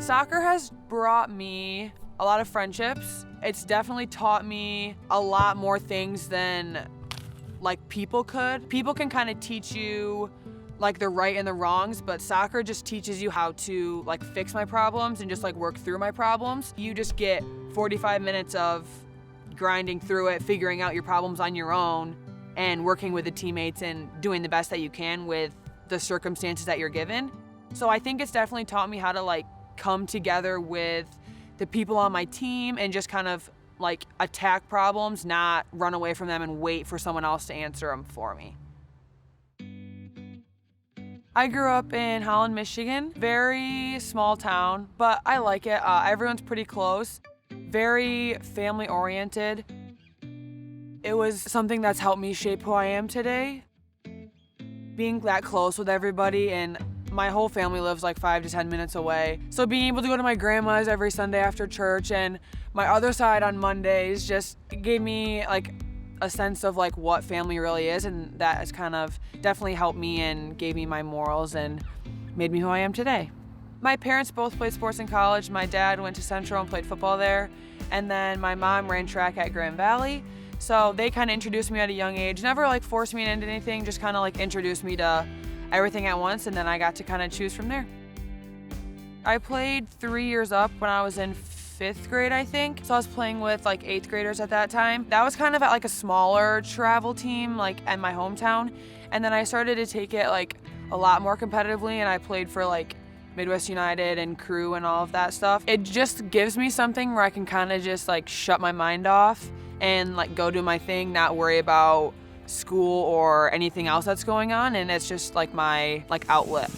Soccer has brought me a lot of friendships. It's definitely taught me a lot more things than like people could. People can kind of teach you like the right and the wrongs, but soccer just teaches you how to like fix my problems and just like work through my problems. You just get 45 minutes of grinding through it, figuring out your problems on your own, and working with the teammates and doing the best that you can with the circumstances that you're given. So I think it's definitely taught me how to like come together with the people on my team and just kind of like attack problems, not run away from them and wait for someone else to answer them for me. I grew up in Holland, Michigan. Very small town, but I like it. Everyone's pretty close, very family oriented. It was something that's helped me shape who I am today. Being that close with everybody, and my whole family lives like 5 to 10 minutes away. So being able to go to my grandma's every Sunday after church and my other side on Mondays just gave me like a sense of like what family really is, and that has kind of definitely helped me and gave me my morals and made me who I am today. My parents both played sports in college. My dad went to Central and played football there, and then my mom ran track at Grand Valley. So they kind of introduced me at a young age, never like forced me into anything, just kind of like introduced me to everything at once, and then I got to kind of choose from there. I played 3 years up when I was in 5th grade, I think. So I was playing with like 8th graders at that time. That was kind of at like a smaller travel team like at my hometown. And then I started to take it like a lot more competitively, and I played for like Midwest United and crew and all of that stuff. It just gives me something where I can kind of just like shut my mind off and like go do my thing, not worry about school or anything else that's going on, and it's just like my like outlet.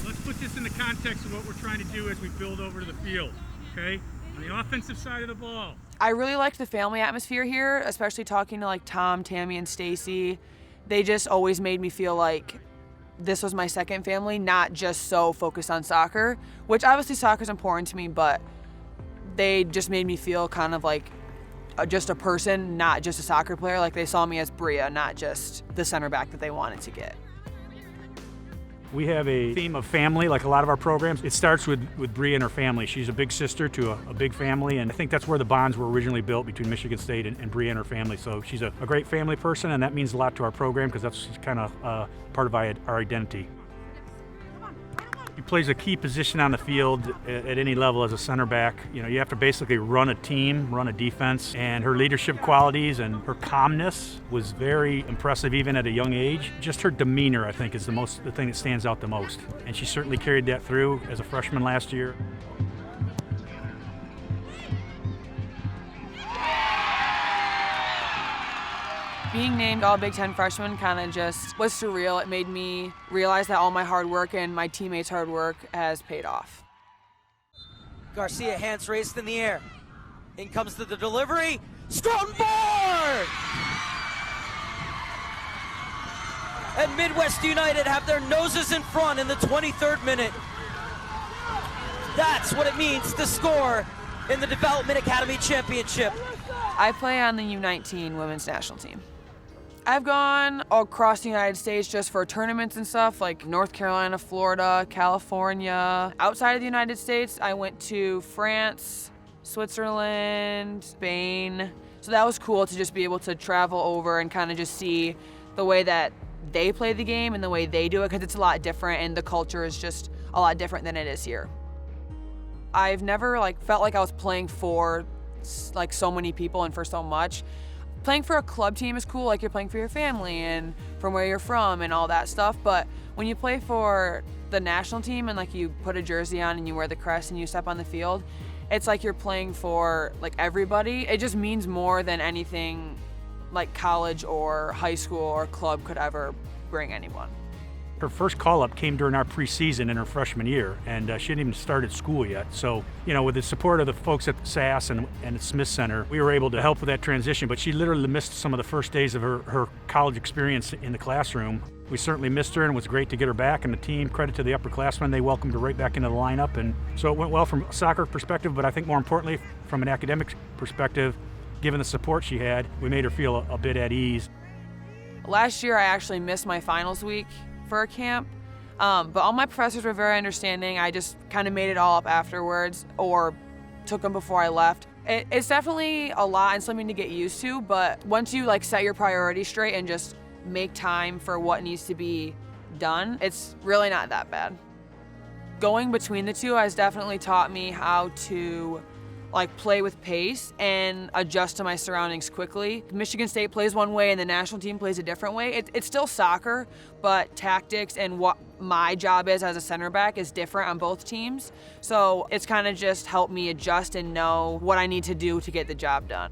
Let's put this in the context of what we're trying to do as we build over to the field, okay? On the offensive side of the ball. I really liked the family atmosphere here, especially talking to like Tom, Tammy, and Stacy. They just always made me feel like this was my second family, not just so focused on soccer, which obviously soccer is important to me, but they just made me feel kind of like just a person, not just a soccer player. Like they saw me as Bria, not just the center back that they wanted to get. We have a theme of family, like a lot of our programs. It starts with Bria and her family. She's a big sister to a big family, and I think that's where the bonds were originally built between Michigan State and Bria and her family. So she's a great family person, and that means a lot to our program because that's kind of part of our identity. He plays a key position on the field at any level as a center back. You know, you have to basically run a team, run a defense, and her leadership qualities and her calmness was very impressive even at a young age. Just her demeanor, I think, is the thing that stands out the most. And she certainly carried that through as a freshman last year. Being named all Big Ten freshman kind of just was surreal. It made me realize that all my hard work and my teammates' hard work has paid off. Garcia, hands raised in the air. In comes the delivery. Schrotenboer! And Midwest United have their noses in front in the 23rd minute. That's what it means to score in the Development Academy Championship. I play on the U19 women's national team. I've gone across the United States just for tournaments and stuff, like North Carolina, Florida, California. Outside of the United States, I went to France, Switzerland, Spain. So that was cool to just be able to travel over and kind of just see the way that they play the game and the way they do it, because it's a lot different and the culture is just a lot different than it is here. I've never felt like I was playing for like so many people and for so much. Playing for a club team is cool, like you're playing for your family and from where you're from and all that stuff, but when you play for the national team and like you put a jersey on and you wear the crest and you step on the field, it's like you're playing for like everybody. It just means more than anything like college or high school or club could ever bring anyone. Her first call-up came during our preseason in her freshman year, and she hadn't even started school yet. So, you know, with the support of the folks at SAS and the Smith Center, we were able to help with that transition, but she literally missed some of the first days of her college experience in the classroom. We certainly missed her, and it was great to get her back, and the team, credit to the upperclassmen, they welcomed her right back into the lineup, and so it went well from a soccer perspective, but I think more importantly, from an academic perspective, given the support she had, we made her feel a bit at ease. Last year, I actually missed my finals week for a camp. But all my professors were very understanding. I just kind of made it all up afterwards or took them before I left. It's definitely a lot and something to get used to, but once you like set your priorities straight and just make time for what needs to be done, it's really not that bad. Going between the two has definitely taught me how to like play with pace and adjust to my surroundings quickly. Michigan State plays one way and the national team plays a different way. It's still soccer, but tactics and what my job is as a center back is different on both teams. So it's kind of just helped me adjust and know what I need to do to get the job done.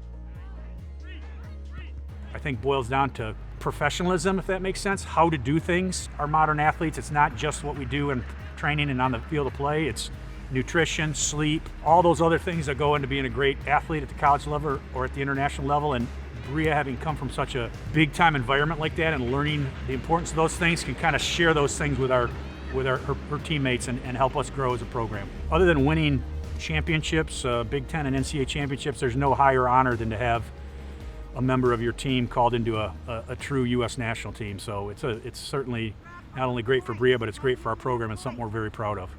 I think boils down to professionalism, if that makes sense, how to do things. Our modern athletes, it's not just what we do in training and on the field of play, it's nutrition, sleep, all those other things that go into being a great athlete at the college level or at the international level. And Bria, having come from such a big time environment like that and learning the importance of those things, can kind of share those things with her teammates and help us grow as a program. Other than winning championships, Big Ten and NCAA championships, there's no higher honor than to have a member of your team called into a true U.S. national team. So it's certainly not only great for Bria, but it's great for our program and something we're very proud of.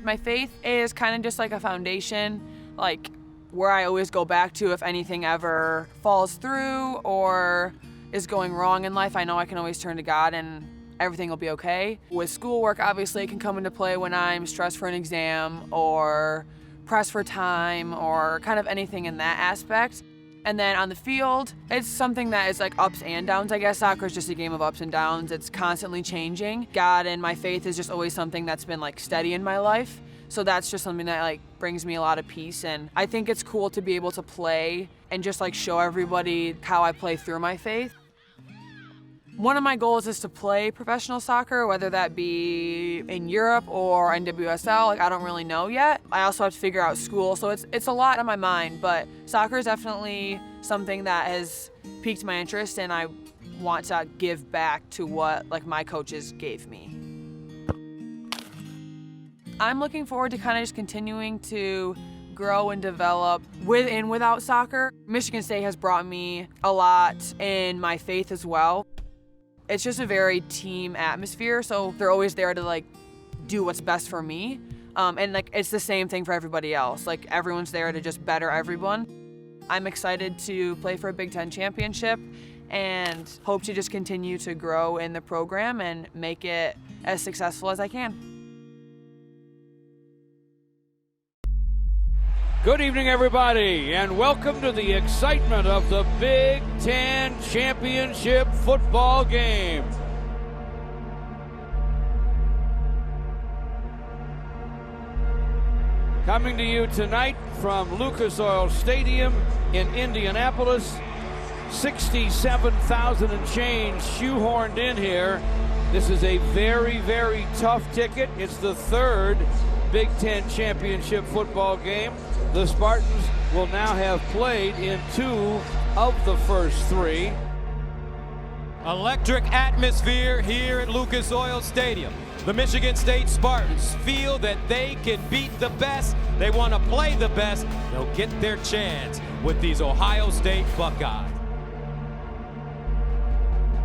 My faith is kind of just like a foundation, like where I always go back to if anything ever falls through or is going wrong in life. I know I can always turn to God and everything will be okay. With schoolwork, obviously, it can come into play when I'm stressed for an exam or pressed for time or kind of anything in that aspect. And then on the field, it's something that is like ups and downs. I guess soccer is just a game of ups and downs. It's constantly changing. God and my faith is just always something that's been like steady in my life. So that's just something that like brings me a lot of peace. And I think it's cool to be able to play and just like show everybody how I play through my faith. One of my goals is to play professional soccer, whether that be in Europe or NWSL. Like, I don't really know yet. I also have to figure out school, so it's a lot on my mind, but soccer is definitely something that has piqued my interest, and I want to give back to what like my coaches gave me. I'm looking forward to kind of just continuing to grow and develop with and without soccer. Michigan State has brought me a lot in my faith as well. It's just a very team atmosphere, so they're always there to like do what's best for me. And like it's the same thing for everybody else. Like everyone's there to just better everyone. I'm excited to play for a Big Ten championship and hope to just continue to grow in the program and make it as successful as I can. Good evening, everybody, and welcome to the excitement of the Big Ten Championship football game. Coming to you tonight from Lucas Oil Stadium in Indianapolis, 67,000 and change shoehorned in here. This is a very, very tough ticket. It's the third Big Ten Championship football game. The Spartans will now have played in 2 of the first 3. Electric atmosphere here at Lucas Oil Stadium. The Michigan State Spartans feel that they can beat the best. They want to play the best. They'll get their chance with these Ohio State Buckeyes.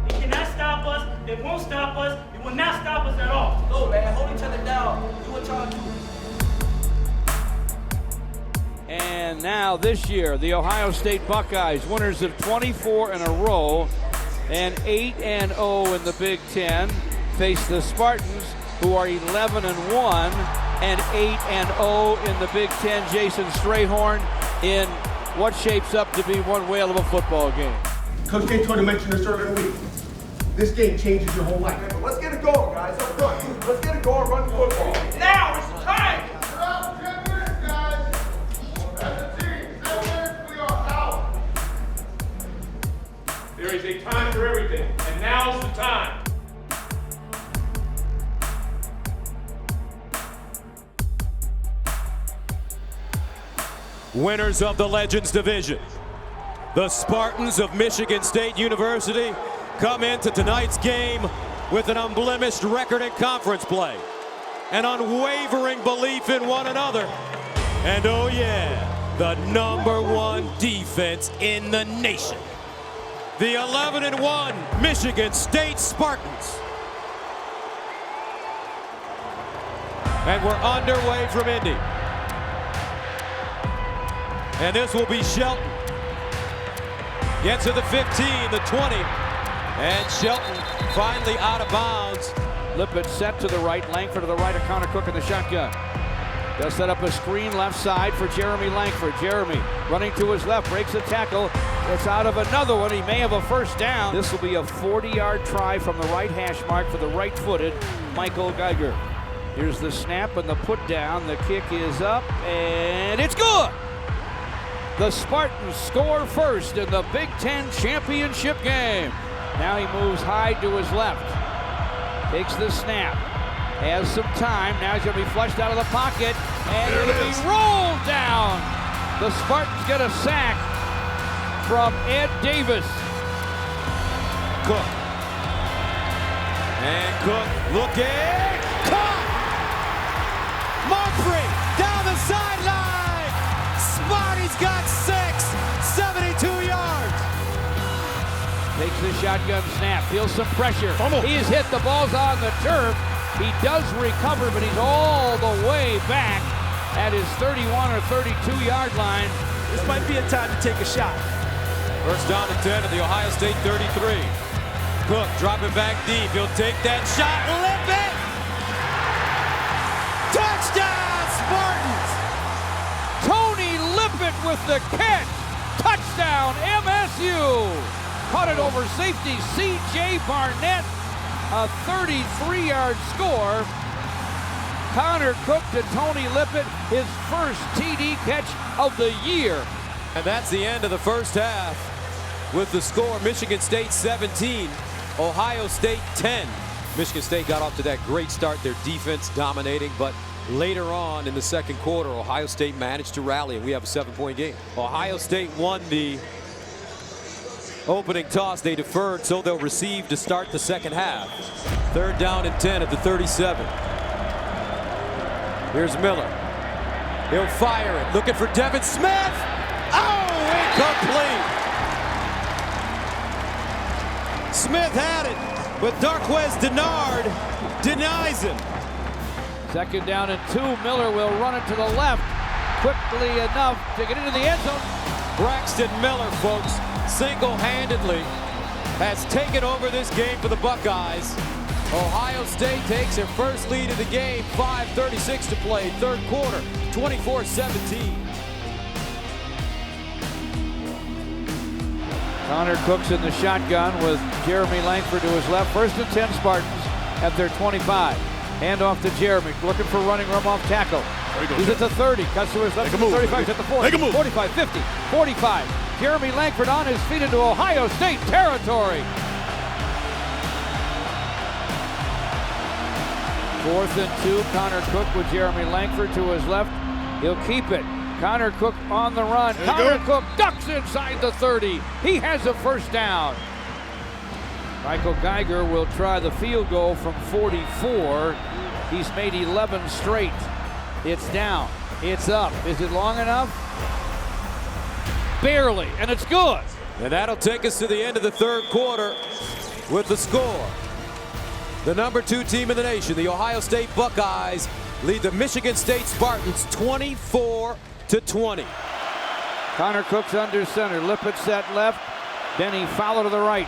It cannot stop us. It won't stop us. It will not stop us at all. Go, man. Hold each other down. Do what y'all do. And now this year, the Ohio State Buckeyes, winners of 24 in a row and 8-0 in the Big Ten, face the Spartans, who are 11-1 and 8-0 in the Big Ten. Jason Strayhorn in what shapes up to be one whale of a football game. Coach K told you to mention this earlier in the week. This game changes your whole life. Let's get it going, guys. Up front. Let's get it going. Run the football. Now it's time. We're out 10 minutes, guys. As a team, 7 minutes, we are out. There is a time for everything, and now's the time. Winners of the Legends Division, the Spartans of Michigan State University, come into tonight's game with an unblemished record in conference play, an unwavering belief in one another, and oh yeah, the #1 defense in the nation. the 11-1 Michigan State Spartans. And we're underway from Indy. And this will be Shelton. Gets to the 15, the 20. And Shelton finally out of bounds. Lippett set to the right, Langford to the right of Connor Cook in the shotgun. They'll set up a screen left side for Jeremy Langford. Jeremy running to his left, breaks a tackle. It's out of another one. He may have a first down. This will be a 40-yard try from the right hash mark for the right-footed Michael Geiger. Here's the snap and the put down. The kick is up, and it's good! The Spartans score first in the Big Ten championship game. Now he moves high to his left. Takes the snap. Has some time. Now he's going to be flushed out of the pocket, and it'll be rolled down. The Spartans get a sack from Ed Davis. Cook. And Cook looking. Caught! Mumphrey down the sideline. Sparty's got 72 yards. Takes the shotgun snap. Feels some pressure. He's hit. The ball's on the turf. He does recover, but he's all the way back at his 31 or 32-yard line. This might be a time to take a shot. First down and 10 at the Ohio State 33. Cook dropping back deep. He'll take that shot. Lippett! Touchdown, Spartans! Tony Lippett with the catch. Touchdown, MSU. Caught it over safety, C.J. Barnett. A 33-yard score. Connor Cook to Tony Lippett, his first TD catch of the year. And that's the end of the first half with the score Michigan State 17, Ohio State 10. Michigan State got off to that great start, their defense dominating, but later on in the second quarter, Ohio State managed to rally, and we have a 7-point game. Ohio State won the opening toss. They deferred, so they'll receive to start the second half. Third down and 10 at the 37. Here's Miller. He'll fire it, looking for Devin Smith. Oh, incomplete. Smith had it, but Darquez Denard denies him. Second down and 2. Miller will run it to the left quickly enough to get into the end zone. Braxton Miller, folks, single-handedly has taken over this game for the Buckeyes. Ohio State takes their first lead of the game, 5:36 to play, third quarter, 24-17. Connor Cook's in the shotgun with Jeremy Langford to his left. First and 10 Spartans at their 25. Hand off to Jeremy, looking for running room off tackle. He's at the 30, cuts to his left to the 35, he's at the 40, 45, 50, 45. Jeremy Langford on his feet into Ohio State territory. Fourth and 2, Connor Cook with Jeremy Langford to his left. He'll keep it. Connor Cook on the run. Connor Cook ducks inside the 30. He has a first down. Michael Geiger will try the field goal from 44. He's made 11 straight. It's down. It's up. Is it long enough? Barely, and it's good. And that'll take us to the end of the third quarter with the score. The number 2 team in the nation, the Ohio State Buckeyes, lead the Michigan State Spartans 24-20. Connor Cook's under center. Lippett set left. Denny follow to the right.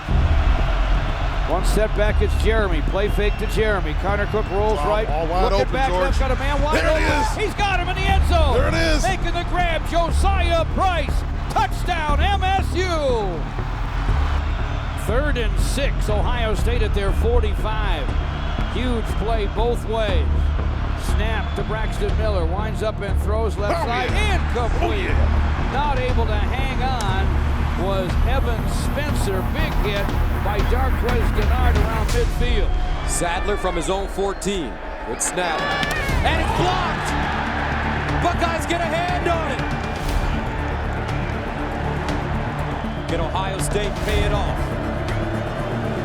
One step back, it's Jeremy. Play fake to Jeremy. Connor Cook rolls right. Looking open, back George. Left, got a man wide There it open. is. He's got him in the end zone. There it is. Making the grab, Josiah Price. Touchdown, MSU. Third and 6, Ohio State at their 45. Huge play both ways. Snap to Braxton Miller. Winds up and throws left side. Incomplete. Not able to hang on was Evan Spencer. Big hit by Darquez Denard around midfield. Sadler from his own 14. Good snap. And it's blocked. Buckeyes get a hand on it. Can Ohio State pay it off?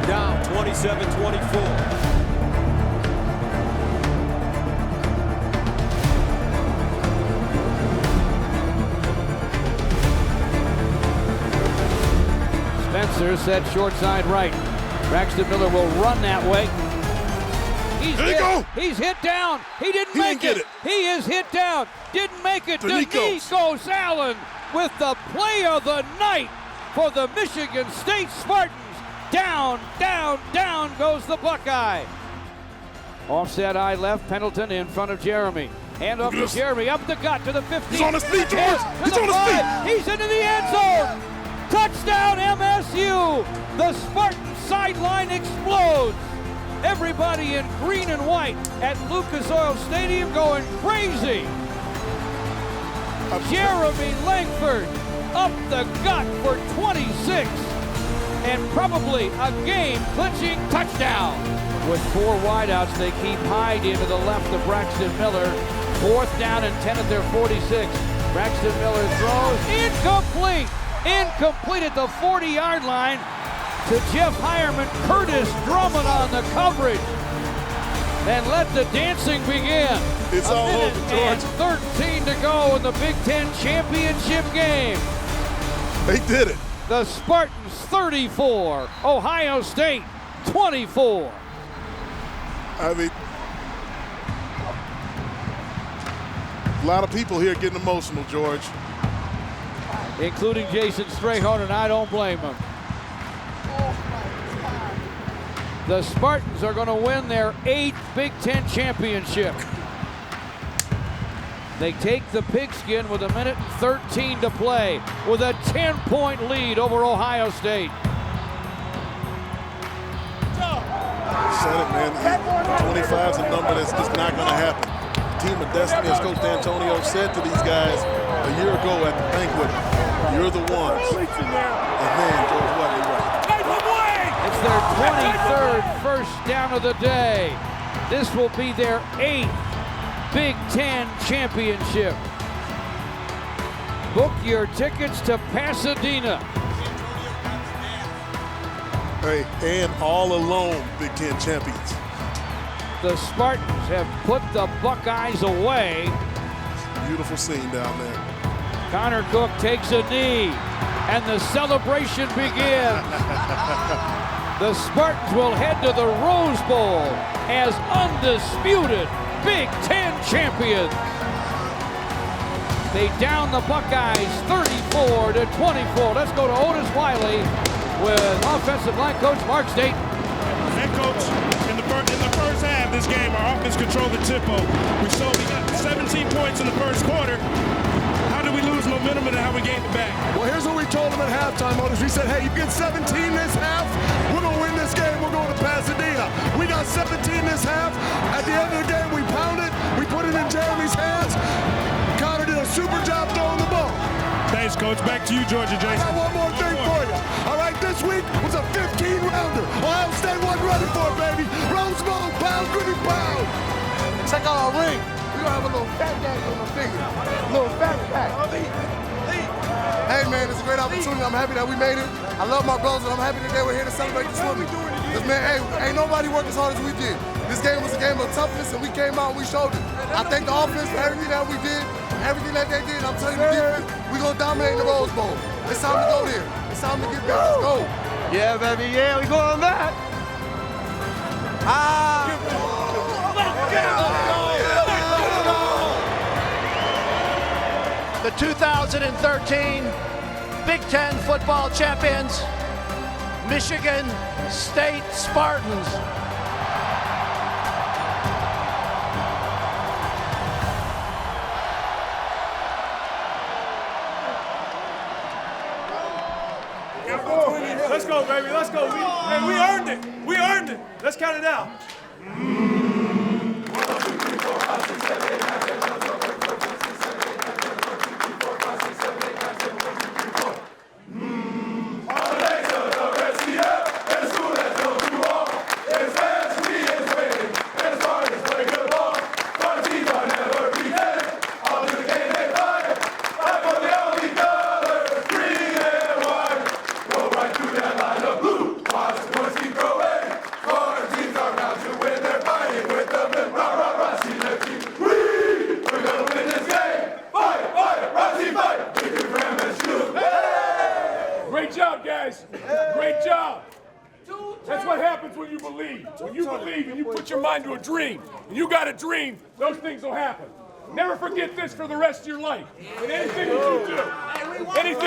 Down 27-24. Spencer set short side right. Braxton Miller will run that way. He's hit down. He didn't make it. He is hit down. Didn't make it. Denikos Allen with the play of the night for the Michigan State Spartans. Down, down, down goes the Buckeye. Offset eye left, Pendleton in front of Jeremy. Hand off to Jeremy, up the gut to the 15. He's on his feet, George. He's on his feet. He's into the end zone. Touchdown MSU. The Spartan sideline explodes. Everybody in green and white at Lucas Oil Stadium going crazy. Jeremy Langford up the gut for 26 and probably a game-clinching touchdown. With 4 wideouts, they keep Hyde into the left of Braxton Miller. 4th down and 10 at their 46. Braxton Miller throws incomplete. Incomplete at the 40-yard line to Jeff Hireman. Curtis Drummond on the coverage. And let the dancing begin. It's all over, George. And 13 to go in the Big Ten championship game. They did it. The Spartans 34, Ohio State 24. I mean, a lot of people here getting emotional, George. Including Jason Strayhorn, and I don't blame him. The Spartans are going to win their 8th Big Ten championship. They take the pigskin with 1:13 to play with a 10-point lead over Ohio State. Said it, man. 25 is a number that's just not going to happen. Team of destiny, as Coach D'Antonio said to these guys a year ago at the banquet, you're the ones. And then, George, what they were. It's their 23rd first down of the day. This will be their 8th Big Ten championship. Book your tickets to Pasadena. Hey, and all alone Big Ten champions. The Spartans have put the Buckeyes away. Beautiful scene down there. Connor Cook takes a knee, and the celebration begins. The Spartans will head to the Rose Bowl as undisputed Big Ten champions. They down the Buckeyes 34 to 24. Let's go to Otis Wiley with offensive line coach Mark State. And coach, in the first half of this game, our offense controlled the tempo. We got 17 points in the first quarter. How did we lose momentum and how we gained it back? Well, here's what we told them at halftime, Otis. We said, hey, you get 17 this half, we're going to win this game. We're going to Pasadena. We got 17 this half. At the end of the game, we pounded. We put it in Jeremy's hands. Connor did a super job throwing the ball. Thanks, Coach. Back to you, Georgia Jason. I got one more thing for you. All right, this week was a 15-rounder. Ohio State wasn't ready for it, baby. Rose Bowl, pound, goody pound. Check out our ring. We're going to have a little fat gang on the finger. A little fat pack. Hey, man, it's a great opportunity. I'm happy that we made it. I love my brothers, and I'm happy that they were here to celebrate this with me. Because, man, hey, ain't nobody worked as hard as we did. This game was a game of toughness, and we came out and we showed it. I thank the offense for everything that we did, everything that they did. I'm telling you, the defense, we're going to dominate the Rose Bowl. It's time to go there. It's time to get back. Let's go. Yeah, baby, yeah, we going on that. The 2013 Big Ten football champions, Michigan State Spartans. Let's go, baby. Let's go. We earned it. We earned it. Let's count it out. Great job, guys. Great job. That's what happens when you believe. When you believe and you put your mind to a dream, and you got a dream, those things will happen. Never forget this for the rest of your life. And anything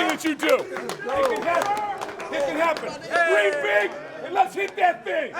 that you do, it can happen. It can happen. Dream big, and let's hit that thing.